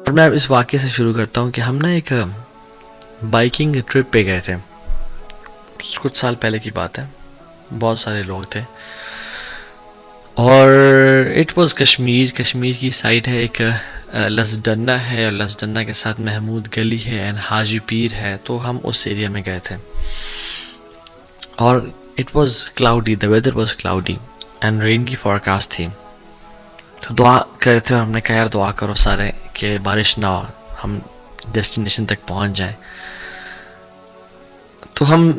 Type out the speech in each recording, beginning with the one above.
اور میں اس واقعے سے شروع کرتا ہوں کہ ہم نا ایک بائکنگ ٹرپ پہ گئے تھے. کچھ سال پہلے کی بات ہے. بہت سارے لوگ تھے اور اٹ واز کشمیر کی سائڈ ہے. ایک لسدنہ ہے اور لسدنہ کے ساتھ محمود گلی ہے اینڈ حاجی پیر ہے. تو ہم اس ایریا میں گئے تھے اور it was cloudy, the weather was cloudy and rain کی فورکاسٹ تھی. تو دعا کر رہے تھے اور ہم نے کہا یار دعا کرو سارے کہ بارش نہ ہو, ہم ڈیسٹینیشن تک پہنچ جائیں. تو ہم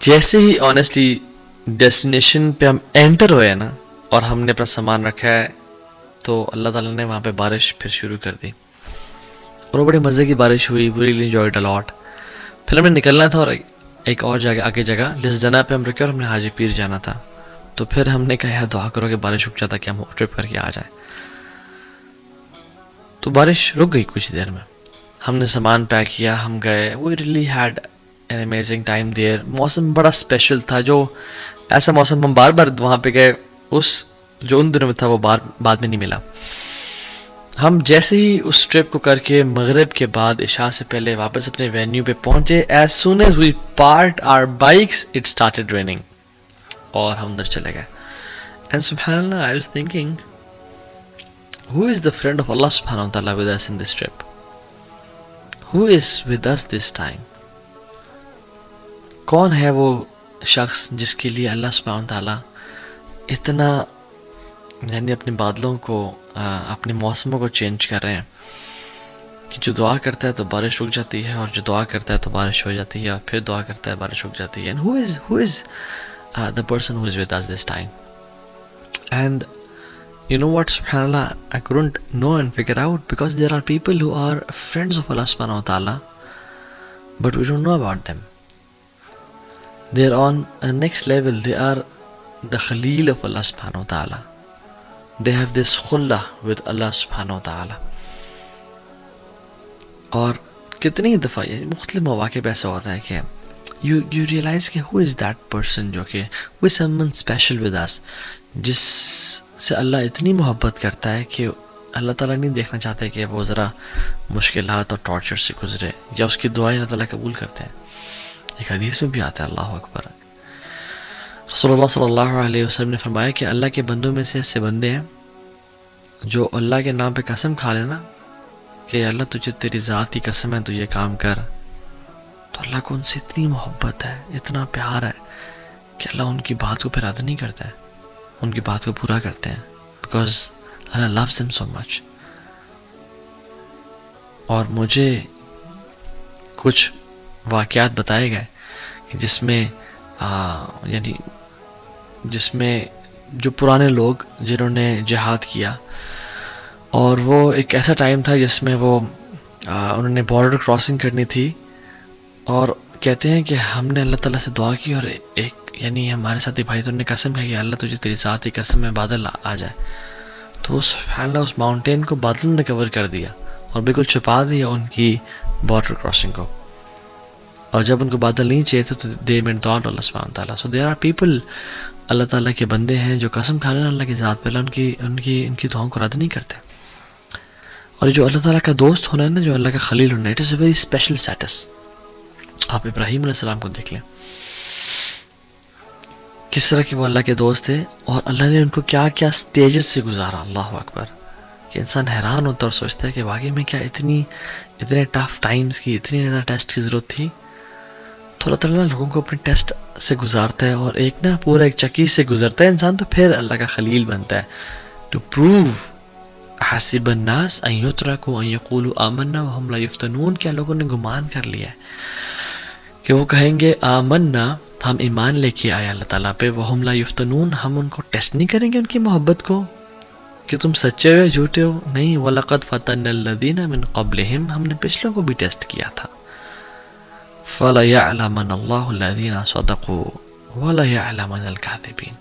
جیسے ہی آنیسٹلی ڈیسٹینیشن پہ ہم انٹر ہوئے نا اور ہم نے اپنا سامان رکھا ہے تو اللہ تعالیٰ نے وہاں پہ بارش پھر شروع کر دی اور وہ بڑے مزے کی بارش ہوئی. وی ریلی انجوائڈ اے لاٹ. پھر ہمیں نکلنا تھا اور ایک اور جگہ آگے جگہ لسدنہ پہ ہم رکے اور ہم نے حاجی پیر جانا تھا. تو پھر ہم نے کہا یار دعا کرو کہ بارش رک جاتا کہ ہم ٹرپ کر کے آ جائیں. تو بارش رک گئی کچھ دیر میں. ہم نے سامان پیک کیا, ہم گئے. We really had an amazing time there. موسم بڑا اسپیشل تھا. جو ایسا موسم ہم بار بار وہاں پہ گئے اس جو ان دنوں میں تھا وہ بعد میں نہیں ملا. ہم جیسے ہی اس ٹرپ کو کر کے مغرب کے بعد عشاء سے پہلے واپس اپنے وینیو پہ پہنچے, as soon as we parked our bikes it started raining اور ہم اندر چلے گئے. اینڈ سبحان اللہ, I was thinking who is the friend of Allah subhanahu wa ta'ala with us in this trip? Who is with us this time? کون ہے وہ شخص جس کے لیے اللہ سبحانہ تعالیٰ اتنا یعنی اپنے بادلوں کو اپنے موسموں کو چینج کر رہے ہیں کہ جو دعا کرتا ہے تو بارش رک جاتی ہے اور جو دعا کرتا ہے تو بارش ہو جاتی ہے اور پھر دعا کرتا ہے بارش رک جاتی ہے. And who is the person who is with us this time? And you know what, subhanallah, I couldn't know and figure out because there are people who are friends of Allah subhanahu wa ta'ala but we don't know about them. They're on a next level. They are the Khalil of Allah subhanahu wa ta'ala. They have this khullah with Allah subhanahu wa ta'ala. اور کتنی دفعہ یہ مختلف مواقع پہ ایسا ہوتا ہے کہ you realize کہ who is that person جو کہ who is someone special with us, جس سے اللہ اتنی محبت کرتا ہے کہ اللہ تعالیٰ نہیں دیکھنا چاہتے کہ وہ ذرا مشکلات اور ٹارچر سے گزرے یا اس کی دعائیں اللہ تعالیٰ قبول کرتے ہیں. ایک حدیث میں بھی آتا ہے, اللہ اکبر, رسول اللہ صلی اللہ علیہ وسلم نے فرمایا کہ اللہ کے بندوں میں سے ایسے بندے ہیں جو اللہ کے نام پہ قسم کھا لینا کہ اللہ تجھے تیری ذات کی قسم ہے تو یہ کام کر, تو اللہ کو ان سے اتنی محبت ہے, اتنا پیار ہے کہ اللہ ان کی بات کو پھر رد نہیں کرتا ہے, ان کی بات کو پورا کرتے ہیں because Allah loves them so much. اور مجھے کچھ واقعات بتائے گئے کہ جس میں جو پرانے لوگ جنہوں نے جہاد کیا اور وہ ایک ایسا ٹائم تھا جس میں وہ انہوں نے بارڈر کراسنگ کرنی تھی اور کہتے ہیں کہ ہم نے اللہ تعالیٰ سے دعا کی اور ایک یعنی ہمارے ساتھی بھائی تو نے قسم کہی کہ اللہ تجھے تیری ذات کی قسم میں بادل آ جائے, تو سبحان اللہ اس ماؤنٹین کو بادلوں نے کور کر دیا اور بالکل چھپا دیا ان کی بارڈر کراسنگ کو. اور جب ان کو بادل نہیں چاہیے تھے تو دے مینٹ دعا اللہ سبحانہ تعالیٰ. سو دیر آر پیپل اللہ تعالیٰ کے بندے ہیں جو قسم کھا لینا اللہ کی ذات پہ, اللہ ان کی دعاؤں کو رد نہیں کرتے. اور جو اللہ تعالیٰ کا دوست ہونا ہے نا, جو اللہ کا خلیل ہونا ہے, it is a very special status. آپ ابراہیم علیہ السلام کو دیکھ لیں کس طرح کہ وہ اللہ کے دوست تھے اور اللہ نے ان کو کیا کیا سٹیجز سے گزارا. اللہ اکبر, کہ انسان حیران ہوتا اور سوچتا ہے کہ واقعی میں کیا اتنے ٹف ٹائمز کی, اتنی زیادہ ٹیسٹ کی ضرورت تھی. تو اللہ تعالیٰ لوگوں کو اپنے ٹیسٹ سے گزارتا ہے اور ایک نا پورا ایک چکی سے گزرتا ہے انسان, تو پھر اللہ کا خلیل بنتا ہے. ٹو پروو حسب الناس ان یترکوا ان یقولوا آمنا وهم لا یفتنون, کیا لوگوں نے گمان کر لیا ہے کہ وہ کہیں گے آمنا, ہم ایمان لے کے آئے اللہ تعالیٰ پہ, وهم لا یفتنون, ہم ان کو ٹیسٹ نہیں کریں گے ان کی محبت کو کہ تم سچے ہو جھوٹے ہو. نہیں, وَلَقَدْ فَتَنَّ الَّذِينَ مِن قَبْلِهِمْ, ہم نے پچھلوں کو بھی ٹیسٹ کیا تھا. فَلَيَعْلَمَنَ اللَّهُ الَّذِينَ صَدَقُوا وَلَيَعْلَمَنَ الْكَاذِبِينَ,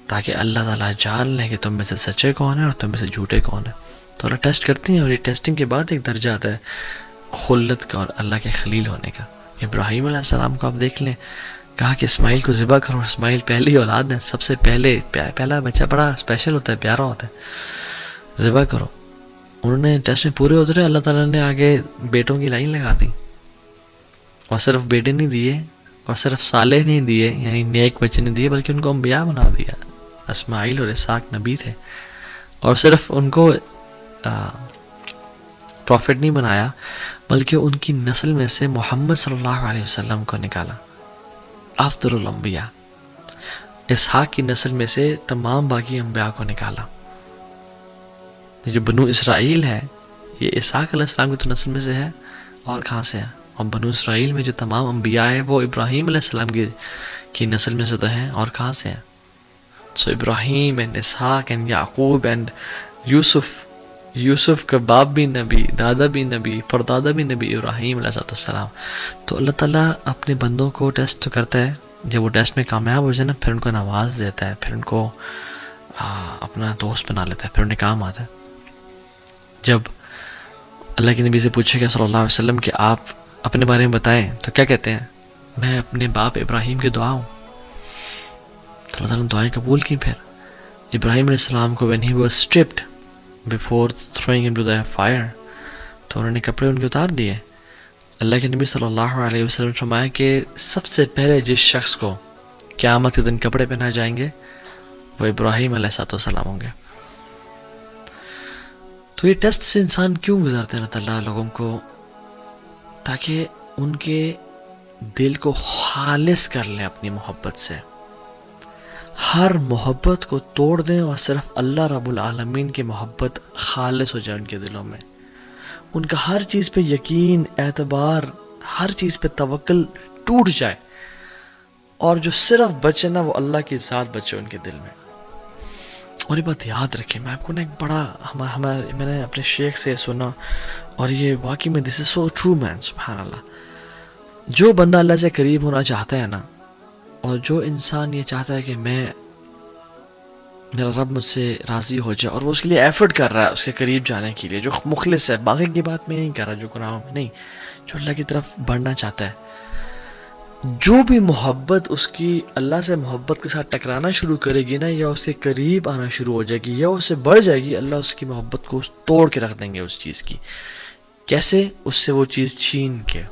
تاکہ اللہ تعالیٰ جان لے کہ تم میں سے سچے کون ہیں اور تم میں سے جھوٹے کون ہیں. تو اللہ ٹیسٹ کرتے ہیں اور یہ ٹیسٹنگ کے بعد ایک درجہ آتا ہے خلت کا اور اللہ کے خلیل ہونے کا. ابراہیم علیہ السلام کو آپ دیکھ لیں, کہا کہ اسماعیل کو ذبح کرو. اسماعیل پہلی اولاد ہے, سب سے پہلا بچہ بڑا اسپیشل ہوتا ہے, پیارا ہوتا ہے, ذبح کرو. انہوں نے ٹیسٹ میں پورے ہوتے رہے, اللہ تعالیٰ نے آگے بیٹوں کی لائن لگا دی, اور صرف بیٹے نہیں دیے, اور صرف صالح نہیں دیے یعنی نیک بچے نہیں دیے, بلکہ ان کو انبیاء بنا دیا. اسماعیل اور اسحاق نبی تھے, اور صرف ان کو پروفٹ نہیں بنایا, بلکہ ان کی نسل میں سے محمد صلی اللہ علیہ وسلم کو نکالا, افضل الانبیاء. اسحاق کی نسل میں سے تمام باقی انبیاء کو نکالا. یہ جو بنو اسرائیل ہے یہ اسحاق علیہ السلام کی تو نسل میں سے ہے, اور کہاں سے ہے؟ اور بنو اسرائیل میں جو تمام انبیاء ہیں وہ ابراہیم علیہ السلام کی نسل میں سے تو ہیں, اور کہاں سے ہیں؟ So Ibrahim and Ishaq and Yaqub and Yusuf کا باپ بھی نبی, دادا بھی نبی, پردادا بھی نبی, ابراہیم علیہ السلام. تو اللہ تعالیٰ اپنے بندوں کو ٹیسٹ تو کرتا ہے, جب وہ ٹیسٹ میں کامیاب ہو جائے نا پھر ان کو نواز دیتا ہے, پھر ان کو اپنا دوست بنا لیتا ہے, پھر انہیں کام آتا ہے. جب اللہ کے نبی سے پوچھے گا صلی اللہ علیہ وسلم کہ آپ اپنے بارے میں بتائیں, تو کیا کہتے ہیں؟ میں اپنے باپ ابراہیم کی دعا ہوں. تو اللہ تعالیٰ نے دعائیں قبول کی. پھر ابراہیم علیہ السلام کو when he was stripped before throwing him to the fire, تو انہوں نے کپڑے ان کے اتار دیے. اللہ کے نبی صلی اللہ علیہ وسلم نے فرمایا کہ سب سے پہلے جس شخص کو قیامت کے دن کپڑے پہنائے جائیں گے وہ ابراہیم علیہ السلام ہوں گے. تو یہ ٹیسٹ سے انسان کیوں گزارتے ہیں اللہ تعالیٰ لوگوں کو؟ تاکہ ان کے دل کو خالص کر لیں اپنی محبت سے, ہر محبت کو توڑ دیں اور صرف اللہ رب العالمین کی محبت خالص ہو جائے ان کے دلوں میں. ان کا ہر چیز پہ یقین, اعتبار, ہر چیز پہ توکل ٹوٹ جائے, اور جو صرف بچے نا وہ اللہ کی ذات بچے ان کے دل میں. اور یہ بات یاد رکھیں, میں آپ کو نا ایک بڑا میں نے اپنے شیخ سے سنا, اور یہ واقعی میں دس از سو ٹرو مین, سبحان اللہ. جو بندہ اللہ سے قریب ہونا چاہتا ہے نا, اور جو انسان یہ چاہتا ہے کہ میرا رب مجھ سے راضی ہو جائے, اور وہ اس کے لیے ایفرٹ کر رہا ہے اس کے قریب جانے کے لیے, جو مخلص ہے, باقی کی بات میں نہیں کر رہا, جو گناہوں میں نہیں, جو اللہ کی طرف بڑھنا چاہتا ہے, جو بھی محبت اس کی اللہ سے محبت کے ساتھ ٹکرانا شروع کرے گی نا, یا اس کے قریب آنا شروع ہو جائے گی, یا اس سے بڑھ جائے گی, اللہ اس کی محبت کو توڑ کے رکھ دیں گے اس چیز کی. کیسے؟ اس سے وہ چیز چھین کے,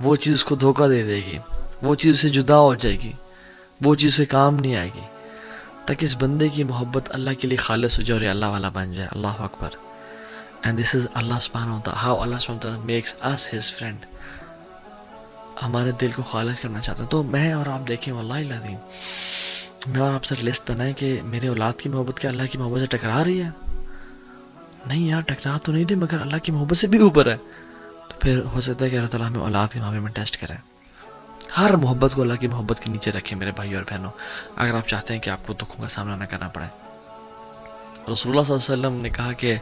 وہ چیز اس کو دھوکہ دے دے گی, وہ چیز اس سے جدا ہو جائے گی, وہ چیز سے کام نہیں آئے گی, تاکہ اس بندے کی محبت اللہ کے لیے خالص ہو جائے اور اللہ والا بن جائے. اللہ اکبر. اینڈ دس از اللہ سبحانہ وتعالی, ہاؤ اللہ سبحانہ وتعالی میکس اس ہز فرینڈ. ہمارے دل کو خالص کرنا چاہتے ہیں. تو میں اور آپ دیکھیں, واللہ العظیم میں اور آپ سے لسٹ بنائیں کہ میرے اولاد کی محبت کیا اللہ کی محبت سے ٹکرا رہی ہے؟ نہیں یار, ٹکرا تو نہیں رہی, مگر اللہ کی محبت سے بھی اوپر ہے. تو پھر ہو سکتا ہے کہ اللہ تعالیٰ ہمیں اولاد کے معاملے میں ٹیسٹ کرے. ہر محبت کو اللہ کی محبت کے نیچے رکھیں میرے بھائی اور بہنوں, اگر آپ چاہتے ہیں کہ آپ کو دکھوں کا سامنا نہ کرنا پڑے. رسول اللہ صلی اللہ علیہ وسلم نے کہا کہ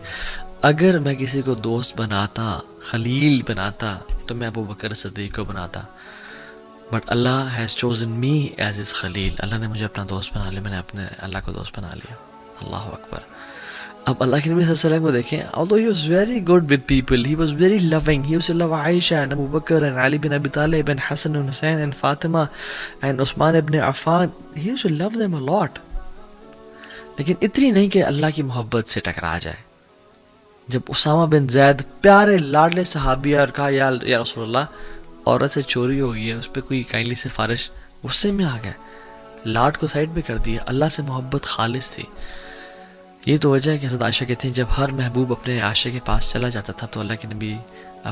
اگر میں کسی کو دوست بناتا, خلیل بناتا, تو میں ابو بکر صدیق کو بناتا, but Allah has chosen me as his خلیل. اللہ نے مجھے اپنا دوست بنا لیا, میں نے اپنے اللہ کو دوست بنا لیا. اللہ اکبر. اب اللہ کے نبی صلی اللہ علیہ وسلم کو دیکھیں, although he was very good with people, he was very loving, he used to love Aisha and Abu Bakr and Ali bin Abi Talib and Hassan and Hussein and Fatima and Usman ibn Affan, he used to love them a lot. لیکن اتنی نہیں کہ اللہ کی محبت سے ٹکرا جائے. جب اسامہ بن زید پیارے لاڈلے صحابی اور کہا یا رسول اللہ عورت سے چوری ہو گئی ہے, اس پہ کوئی کائنڈلی سفارش, غصے میں آ گئے, لاڈ کو سائڈ پہ کر دیا, اللہ سے محبت خالص تھی. یہ تو وجہ ہے کہ حضرت عائشہ کہتی ہیں جب ہر محبوب اپنے عاشق کے پاس چلا جاتا تھا تو اللہ کے نبی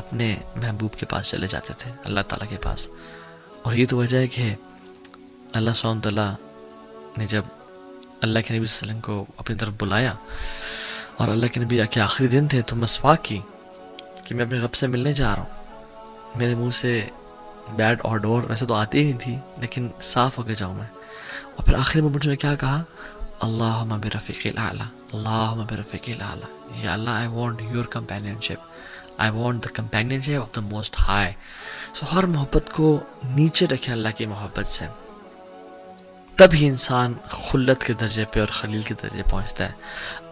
اپنے محبوب کے پاس چلے جاتے تھے, اللہ تعالیٰ کے پاس. اور یہ تو وجہ ہے کہ اللہ سبحانہ وتعالیٰ نے جب اللہ کے نبی صلی اللہ علیہ وسلم کو اپنی طرف بلایا اور اللہ کے نبی کے آخری دن تھے, تو مسواک کی کہ میں اپنے رب سے ملنے جا رہا ہوں, میرے منہ سے بیڈ اور ڈور ویسے تو آتی ہی نہیں تھی, لیکن صاف ہو کے جاؤں میں. اور پھر آخری مومنٹ میں کیا کہا, اللہم برفیق الاعلی, اللہم برفیق الاعلی, یا اللہ I want your companionship, I want the companionship of the most high. سو ہر محبت کو نیچے رکھیں اللہ کی محبت سے, تب ہی انسان خلت کے درجے پہ اور خلیل کے درجے پہنچتا ہے.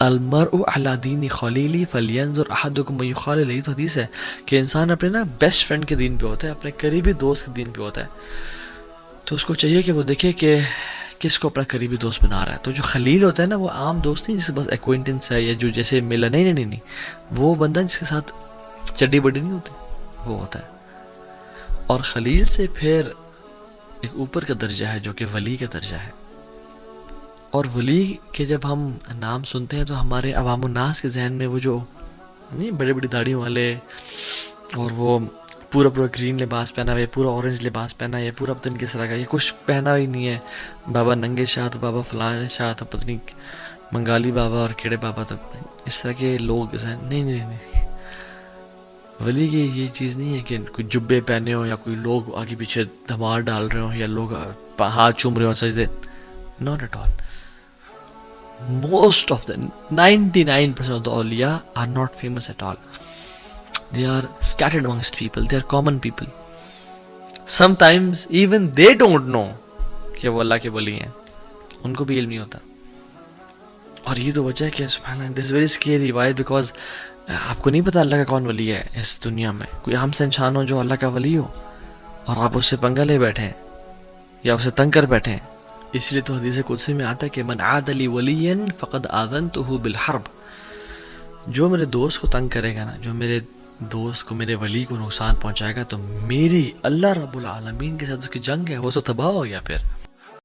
المرء علی دین خلیلی فلینظر احدکم من یخالل. یہ تو حدیث ہے کہ انسان اپنے نا بیسٹ فرینڈ کے دین پہ ہوتا ہے, اپنے قریبی دوست کے دین پہ ہوتا ہے. تو اس کو چاہیے کہ وہ دیکھے کہ کس کو اپنا قریبی دوست بنا رہا ہے. تو جو خلیل ہوتا ہے نا وہ عام دوست نہیں جس کے بس ایکوینٹنس ہے یا جو جیسے ملا, نہیں, وہ بندہ جس کے ساتھ چڈی بڈی نہیں ہوتی, وہ ہوتا ہے. اور خلیل سے پھر ایک اوپر کا درجہ ہے جو کہ ولی کا درجہ ہے. اور ولی کے جب ہم نام سنتے ہیں تو ہمارے عوام الناس کے ذہن میں وہ جو نہیں بڑے بڑی داڑھیوں والے اور وہ پورا گرین لباس پہنا ہوا ہے, پورا اورنج لباس پہنا ہے, یا پورا پتہ نہیں کس طرح کا, یہ کچھ پہنا ہی نہیں ہے, بابا ننگے شاہ تو بابا فلاں شاہ تو پتہ نہیں منگالی بابا اور کیڑے بابا, تو اس طرح کے لوگ نہیں. ولی کی یہ چیز نہیں ہے کہ کوئی جبے پہنے ہوں یا کوئی لوگ آگے پیچھے دھمال ڈال رہے ہوں یا لوگ ہاتھ چوم رہے ہوں سجدے. Not at all. Most of the 99% of the awliya are not famous at all. They are scattered amongst people. They are common people. Sometimes even they don't know کہ وہ اللہ کے ولی ہیں, ان کو بھی علم نہیں ہوتا. اور یہ تو وجہ ہے کہ سبحان اللہ, this is very scary. Why? Because آپ کو نہیں پتا اللہ کا کون ولی ہے اس دنیا میں. کوئی عام سے انسان ہو جو اللہ کا ولی ہو اور آپ اس سے پنگا لے بیٹھے ہیں یا اسے تنگ کر بیٹھے ہیں. اس لیے تو حدیث قدسی میں آتا ہے کہ من عاد لی ولیا فقد آذنتہ بالحرب. جو میرے دوست کو تنگ کرے گا نا, جو میرے دوست کو, میرے ولی کو نقصان پہنچائے گا, تو میری اللہ رب العالمین کے ساتھ اس کی جنگ ہے, وہ سب تباہ ہو گیا. پھر